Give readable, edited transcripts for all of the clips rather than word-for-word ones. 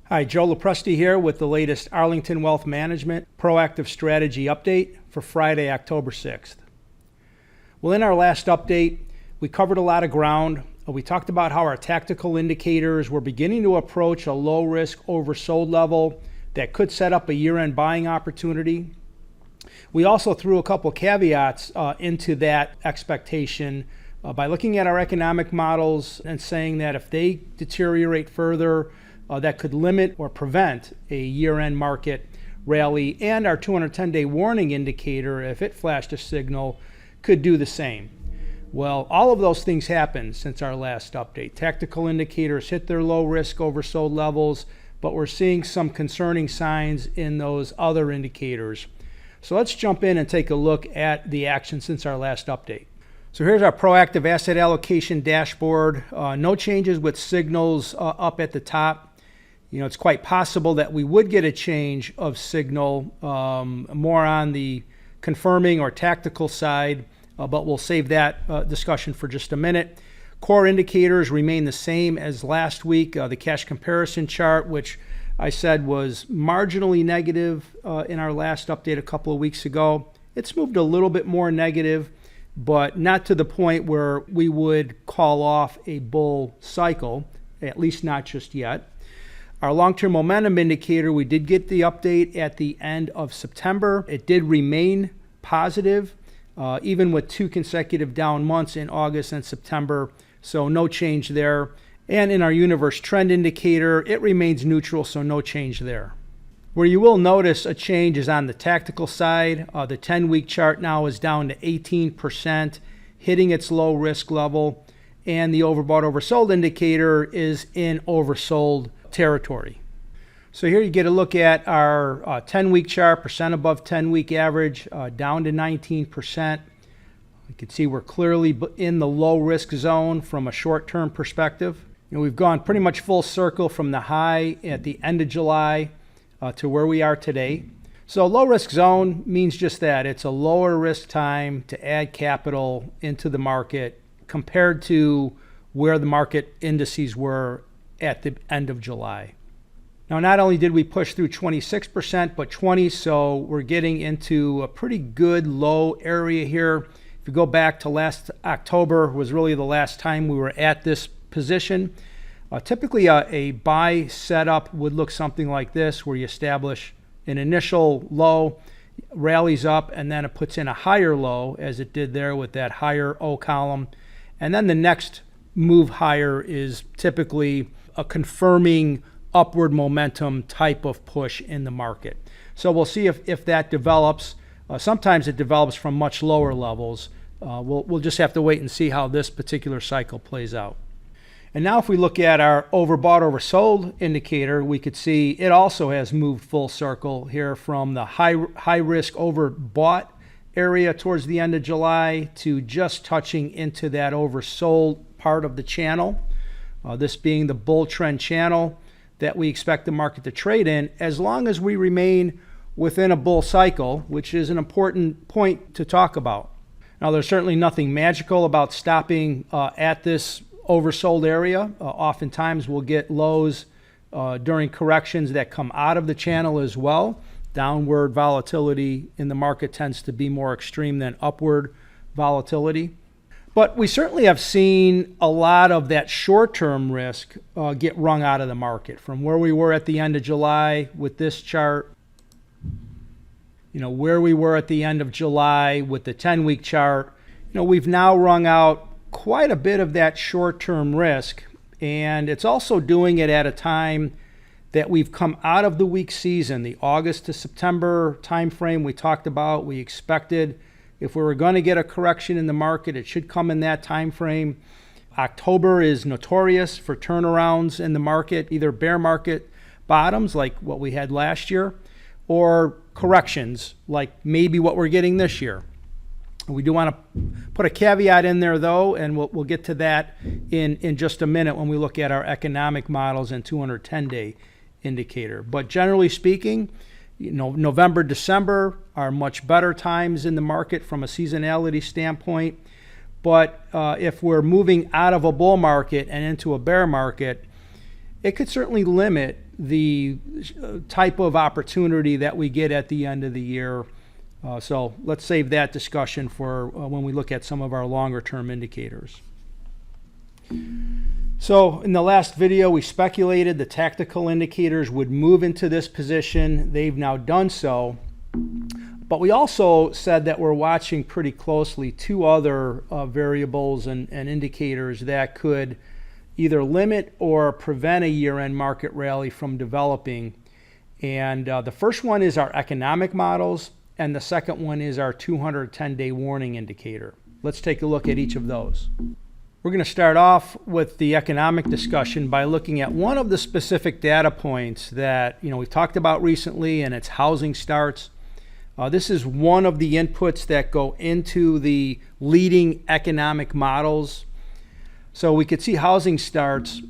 Hi, Joe Lopresti here with the latest Arlington Wealth Management Proactive Strategy Update for Friday, October 6th. Well, in our last update, we covered a lot of ground. We talked about how our tactical indicators were beginning to approach a low-risk oversold level that could set up a year-end buying opportunity. We also threw a couple caveats into that expectation by looking at our economic models and saying that if they deteriorate further, that could limit or prevent a year-end market rally, and our 210-day warning indicator, if it flashed a signal, could do the same. Well, all of those things happened since our last update. Tactical indicators hit their low-risk oversold levels, but we're seeing some concerning signs in those other indicators. So let's jump in and take a look at the action since our last update. So here's our proactive asset allocation dashboard. No changes with signals up at the top. It's quite possible that we would get a change of signal more on the confirming or tactical side, but we'll save that discussion for just a minute. Core indicators remain the same as last week. The cash comparison chart, which I said was marginally negative in our last update a couple of weeks ago, it's moved a little bit more negative, but not to the point where we would call off a bull cycle, at least not just yet. Our long-term momentum indicator, we did get the update at the end of September. It did remain positive, even with 2 consecutive down months in August and September, so no change there. And in our universe trend indicator, it remains neutral, so no change there. Where you will notice a change is on the tactical side. The 10-week chart now is down to 18%, hitting its low risk level, and the overbought oversold indicator is in oversold territory. So here you get a look at our 10-week chart, percent above 10-week average, down to 19%. You can see we're clearly in the low risk zone from a short-term perspective. We've gone pretty much full circle from the high at the end of July to where we are today. So low risk zone means just that. It's a lower risk time to add capital into the market compared to where the market indices were at the end of July. Now, not only did we push through 26%, but 20%, so we're getting into a pretty good low area here. If you go back to last October, was really the last time we were at this position. Typically, a buy setup would look something like this, where you establish an initial low, rallies up, and then it puts in a higher low, as it did there with that higher O column. And then the next move higher is typically a confirming upward momentum type of push in the market. So we'll see if that develops. Sometimes it develops from much lower levels. We'll just have to wait and see how this particular cycle plays out. And now if we look at our overbought oversold indicator, we could see it also has moved full circle here from the high risk overbought area towards the end of July to just touching into that oversold part of the channel. This being the bull trend channel that we expect the market to trade in, as long as we remain within a bull cycle, which is an important point to talk about. Now, there's certainly nothing magical about stopping at this oversold area. Oftentimes we'll get lows during corrections that come out of the channel as well. Downward volatility in the market tends to be more extreme than upward volatility. But we certainly have seen a lot of that short-term risk get wrung out of the market from where we were at the end of July with this chart, where we were at the end of July with the 10-week chart. We've now wrung out quite a bit of that short-term risk, and it's also doing it at a time that we've come out of the weak season. The August to September timeframe we talked about, we expected if we were going to get a correction in the market, it should come in that time frame. October is notorious for turnarounds in the market, either bear market bottoms like what we had last year, or corrections like maybe what we're getting this year. We do want to put a caveat in there, though, and we'll get to that in just a minute when we look at our economic models and 210-day indicator. But generally speaking, November, December are much better times in the market from a seasonality standpoint. But if we're moving out of a bull market and into a bear market, it could certainly limit the type of opportunity that we get at the end of the year. So let's save that discussion for when we look at some of our longer term indicators. So in the last video, we speculated the tactical indicators would move into this position. They've now done so. But we also said that we're watching pretty closely two other variables and indicators that could either limit or prevent a year-end market rally from developing. And the first one is our economic models, and the second one is our 210-day warning indicator. Let's take a look at each of those. We're going to start off with the economic discussion by looking at one of the specific data points that we've talked about recently, and it's housing starts. This is one of the inputs that go into the leading economic models. So we could see housing starts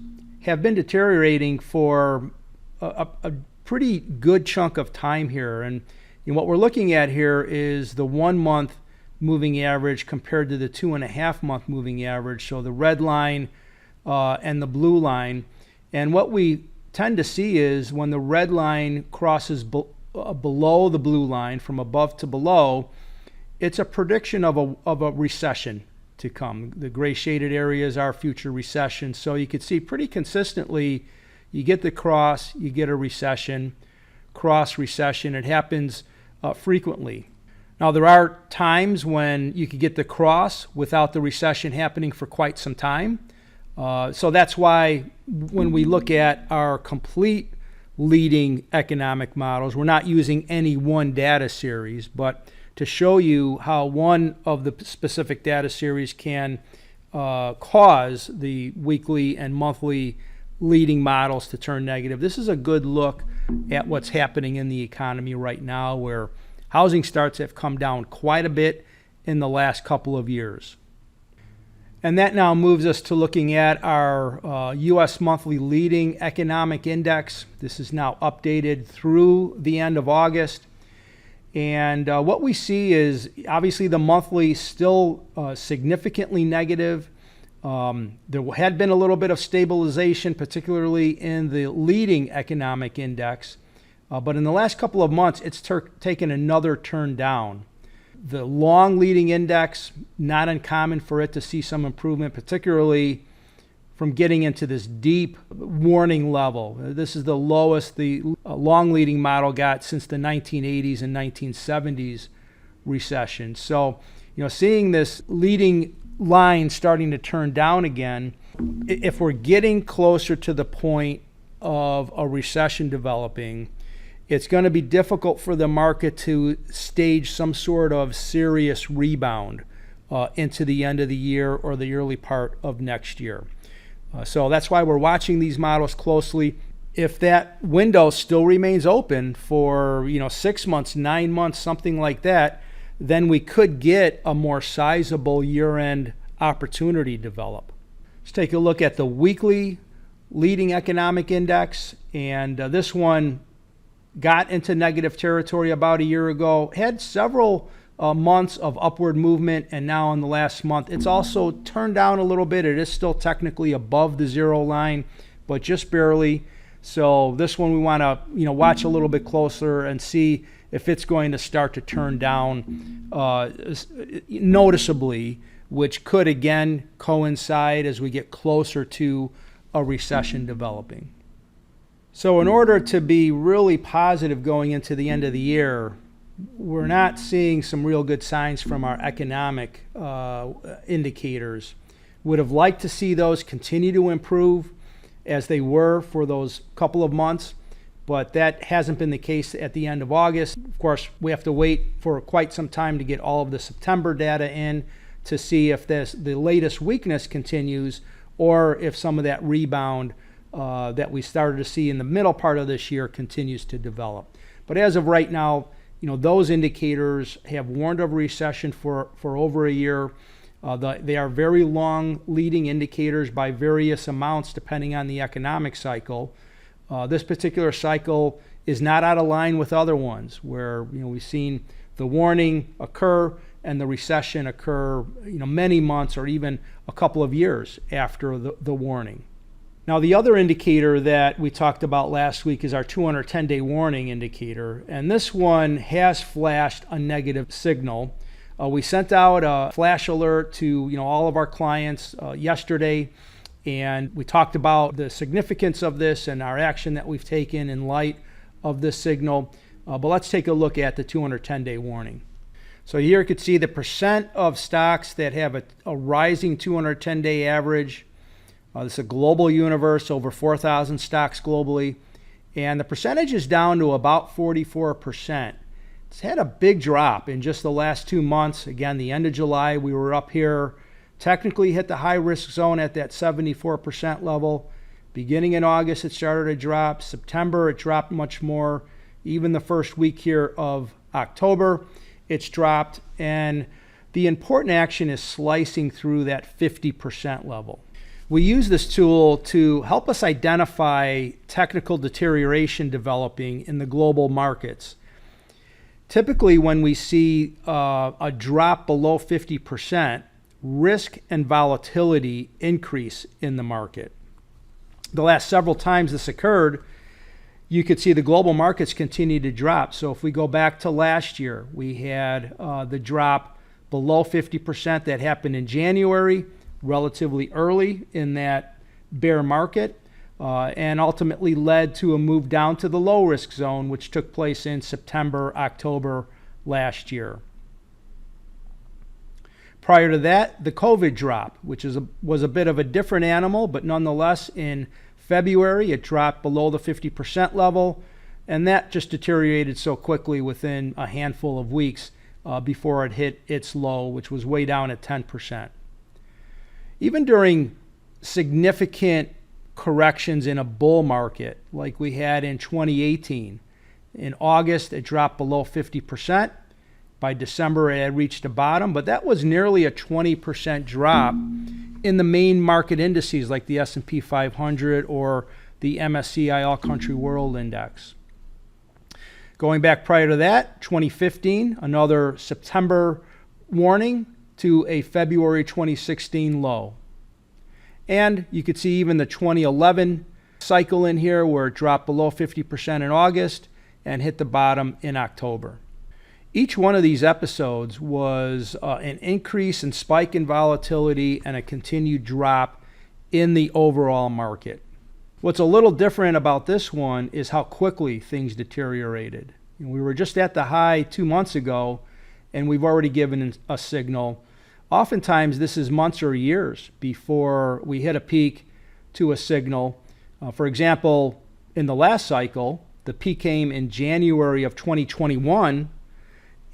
have been deteriorating for a pretty good chunk of time here. And what we're looking at here is the 1 month moving average compared to the 2.5 month moving average. So the red line and the blue line. And what we tend to see is when the red line crosses below the blue line, from above to below, it's a prediction of a recession to come. The gray shaded areas are future recession. So you could see pretty consistently, you get the cross, you get a recession, cross recession. It happens frequently. Now there are times when you could get the cross without the recession happening for quite some time. So that's why when we look at our complete leading economic models, we're not using any one data series, but to show you how one of the specific data series can cause the weekly and monthly leading models to turn negative. This is a good look at what's happening in the economy right now, where housing starts have come down quite a bit in the last couple of years. And that now moves us to looking at our U.S. monthly leading economic index. This is now updated through the end of August. And what we see is obviously the monthly still significantly negative. There had been a little bit of stabilization, particularly in the leading economic index. But in the last couple of months, it's taken another turn down. The long leading index, not uncommon for it to see some improvement, particularly from getting into this deep warning level. This is the lowest the long leading model got since the 1980s and 1970s recession. So, seeing this leading line starting to turn down again, if we're getting closer to the point of a recession developing, it's going to be difficult for the market to stage some sort of serious rebound into the end of the year or the early part of next year. So that's why we're watching these models closely. If that window still remains open for 6 months, 9 months, something like that, then we could get a more sizable year-end opportunity develop. Let's take a look at the weekly leading economic index, and this one got into negative territory about a year ago, had several months of upward movement, and now in the last month it's also turned down a little bit. It is still technically above the zero line, but just barely. So this one we want to watch a little bit closer and see if it's going to start to turn down noticeably, which could again coincide as we get closer to a recession developing. So in order to be really positive going into the end of the year, we're not seeing some real good signs from our economic indicators. Would have liked to see those continue to improve as they were for those couple of months, but that hasn't been the case at the end of August. Of course, we have to wait for quite some time to get all of the September data in to see if the latest weakness continues or if some of that rebound that we started to see in the middle part of this year continues to develop. But as of right now, those indicators have warned of recession for over a year. They are very long leading indicators by various amounts depending on the economic cycle. This particular cycle is not out of line with other ones where we've seen the warning occur and the recession occur many months or even a couple of years after the warning. Now, the other indicator that we talked about last week is our 210-day warning indicator, and this one has flashed a negative signal. We sent out a flash alert to all of our clients yesterday, and we talked about the significance of this and our action that we've taken in light of this signal. But let's take a look at the 210-day warning. So here you can see the percent of stocks that have a rising 210-day average. This is a global universe, over 4,000 stocks globally. And the percentage is down to about 44%. It's had a big drop in just the last 2 months. Again, the end of July, we were up here, technically hit the high risk zone at that 74% level. Beginning in August, it started to drop. September, it dropped much more. Even the first week here of October, it's dropped. And the important action is slicing through that 50% level. We use this tool to help us identify technical deterioration developing in the global markets. Typically, when we see a drop below 50%, risk and volatility increase in the market. The last several times this occurred, you could see the global markets continue to drop. So if we go back to last year, we had the drop below 50% that happened in January, relatively early in that bear market, and ultimately led to a move down to the low risk zone, which took place in September, October last year. Prior to that, the COVID drop, which was a bit of a different animal, but nonetheless in February it dropped below the 50% level, and that just deteriorated so quickly within a handful of weeks before it hit its low, which was way down at 10%. Even during significant corrections in a bull market like we had in 2018, in August it dropped below 50%. By December it had reached a bottom, but that was nearly a 20% drop in the main market indices like the S&P 500 or the MSCI All Country World Index. Going back prior to that, 2015, another September warning to a February 2016 low. And you could see even the 2011 cycle in here where it dropped below 50% in August and hit the bottom in October. Each one of these episodes was an increase in spike in volatility and a continued drop in the overall market. What's a little different about this one is how quickly things deteriorated. We were just at the high 2 months ago, and we've already given a signal. Oftentimes, this is months or years before we hit a peak to a signal. For example, in the last cycle, the peak came in January of 2021,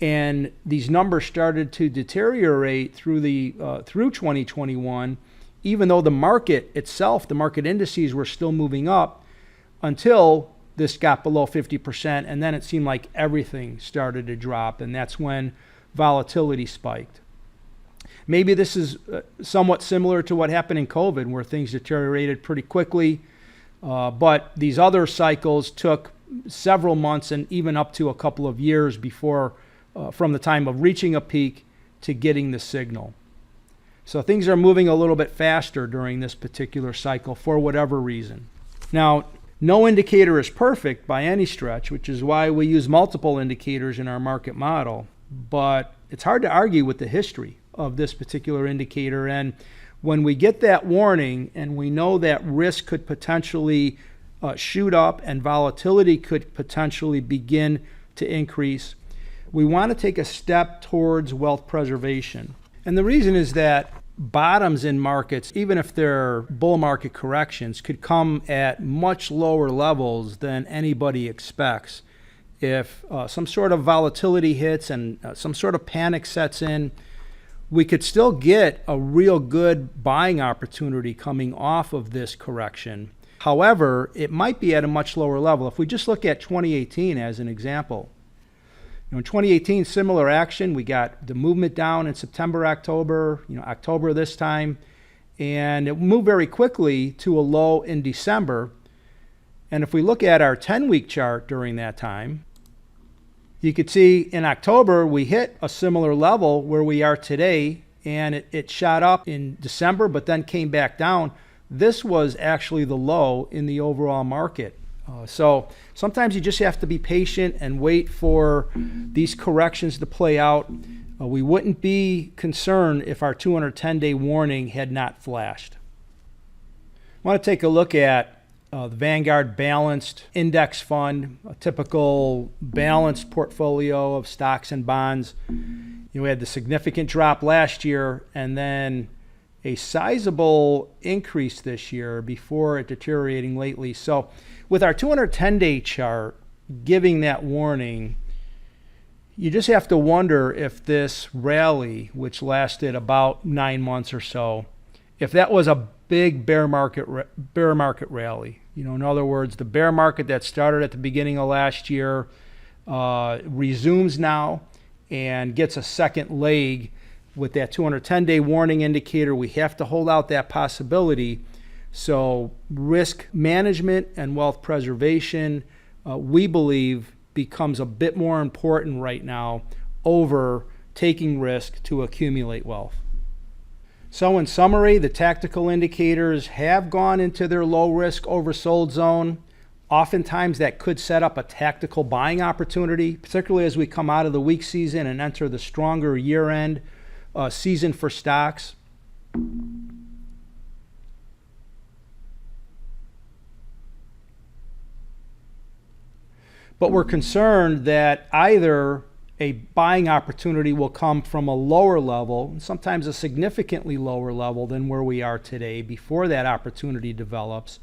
and these numbers started to deteriorate through 2021, even though the market itself, the market indices were still moving up until this got below 50%, and then it seemed like everything started to drop, and that's when volatility spiked. Maybe this is somewhat similar to what happened in COVID, where things deteriorated pretty quickly, but these other cycles took several months and even up to a couple of years before, from the time of reaching a peak to getting the signal. So things are moving a little bit faster during this particular cycle for whatever reason. Now, no indicator is perfect by any stretch, which is why we use multiple indicators in our market model, but it's hard to argue with the history of this particular indicator. And when we get that warning and we know that risk could potentially shoot up and volatility could potentially begin to increase, we want to take a step towards wealth preservation. And the reason is that bottoms in markets, even if they're bull market corrections, could come at much lower levels than anybody expects. If some sort of volatility hits and some sort of panic sets in, we could still get a real good buying opportunity coming off of this correction. However, it might be at a much lower level. If we just look at 2018 as an example, in 2018, similar action. We got the movement down in September, October, October this time, and it moved very quickly to a low in December. And if we look at our 10-week chart during that time, you could see in October we hit a similar level where we are today, and it shot up in December, but then came back down. this was actually the low in the overall market. So sometimes you just have to be patient and wait for these corrections to play out. We wouldn't be concerned if our 210-day warning had not flashed. I want to take a look at the Vanguard Balanced Index Fund, a typical balanced portfolio of stocks and bonds. We had the significant drop last year and then a sizable increase this year before it deteriorating lately. So with our 210-day chart giving that warning, you just have to wonder if this rally, which lasted about 9 months or so, if that was a big bear market rally. In other words, the bear market that started at the beginning of last year resumes now and gets a second leg with that 210-day warning indicator. We have to hold out that possibility. So risk management and wealth preservation, we believe, becomes a bit more important right now over taking risk to accumulate wealth. So in summary, the tactical indicators have gone into their low risk oversold zone. Oftentimes that could set up a tactical buying opportunity, particularly as we come out of the weak season and enter the stronger year-end season for stocks. But we're concerned that either a buying opportunity will come from a lower level, sometimes a significantly lower level than where we are today before that opportunity develops,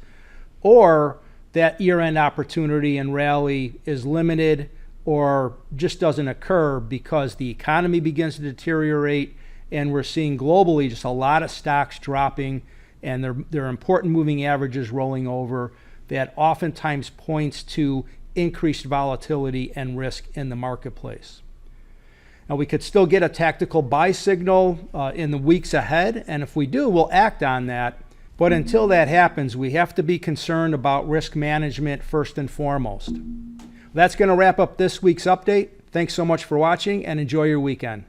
or that year-end opportunity and rally is limited or just doesn't occur because the economy begins to deteriorate and we're seeing globally just a lot of stocks dropping and there are important moving averages rolling over that oftentimes points to increased volatility and risk in the marketplace. Now, we could still get a tactical buy signal in the weeks ahead, and if we do, we'll act on that. But until that happens, we have to be concerned about risk management first and foremost. That's going to wrap up this week's update. Thanks so much for watching, and enjoy your weekend.